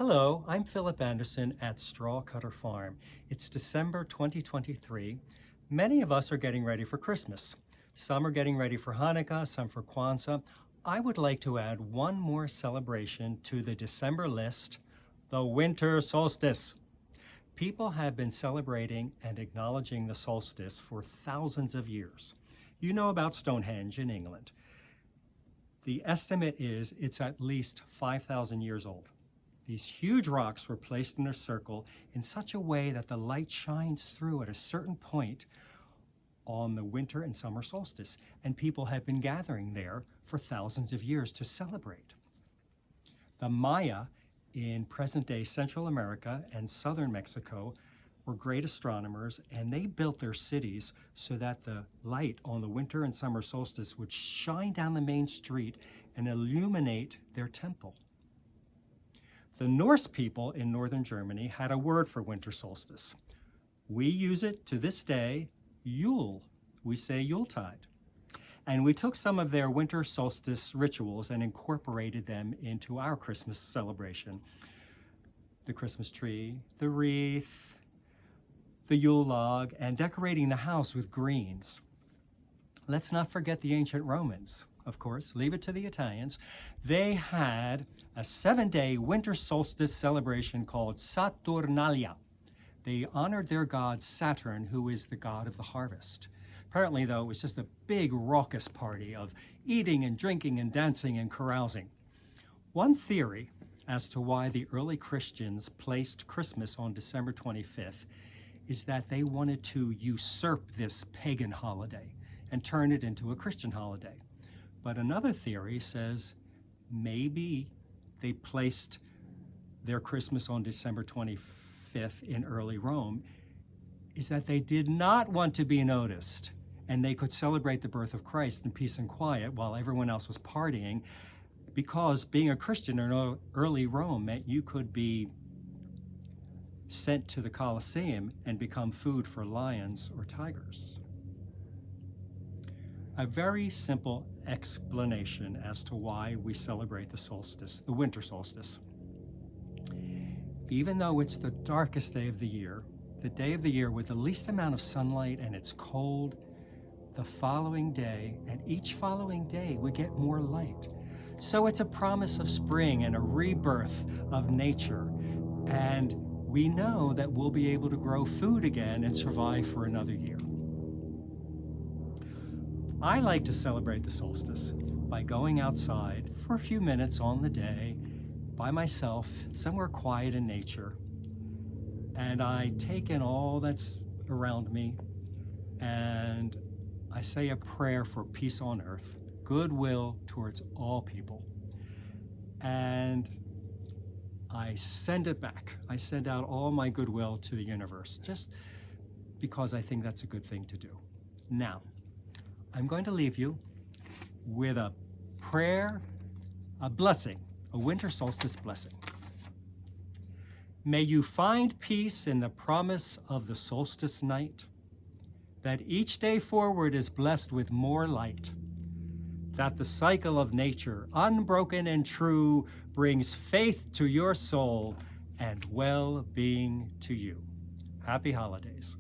Hello, I'm Philip Anderson at Straw Cutter Farm. It's December 2023. Many of us are getting ready for Christmas. Some are getting ready for Hanukkah, some for Kwanzaa. I would like to add one more celebration to the December list, the winter solstice. People have been celebrating and acknowledging the solstice for thousands of years. You know about Stonehenge in England. The estimate is it's at least 5,000 years old. These huge rocks were placed in a circle in such a way that the light shines through at a certain point on the winter and summer solstice, and people have been gathering there for thousands of years to celebrate. The Maya in present-day Central America and southern Mexico were great astronomers, and they built their cities so that the light on the winter and summer solstice would shine down the main street and illuminate their temple. The Norse people in northern Germany had a word for winter solstice. We use it to this day, Yule. We say Yuletide. And we took some of their winter solstice rituals and incorporated them into our Christmas celebration. The Christmas tree, the wreath, the Yule log, and decorating the house with greens. Let's not forget the ancient Romans. Of course, leave it to the Italians. They had a 7-day winter solstice celebration called Saturnalia. They honored their god Saturn, who is the god of the harvest. Apparently, though, it was just a big raucous party of eating and drinking and dancing and carousing. One theory as to why the early Christians placed Christmas on December 25th is that they wanted to usurp this pagan holiday and turn it into a Christian holiday. But another theory says maybe they placed their Christmas on December 25th in early Rome is that they did not want to be noticed, and they could celebrate the birth of Christ in peace and quiet while everyone else was partying, because being a Christian in early Rome meant you could be sent to the Colosseum and become food for lions or tigers. A very simple explanation as to why we celebrate the solstice, the winter solstice. Even though it's the darkest day of the year, the day of the year with the least amount of sunlight, and it's cold, the following day and each following day we get more light. So it's a promise of spring and a rebirth of nature. And we know that we'll be able to grow food again and survive for another year. I like to celebrate the solstice by going outside for a few minutes on the day by myself, somewhere quiet in nature, and I take in all that's around me, and I say a prayer for peace on earth, goodwill towards all people, and I send it back. I send out all my goodwill to the universe, just because I think that's a good thing to do. Now, I'm going to leave you with a prayer, a blessing, a winter solstice blessing. May you find peace in the promise of the solstice night, that each day forward is blessed with more light, that the cycle of nature, unbroken and true, brings faith to your soul and well-being to you. Happy holidays.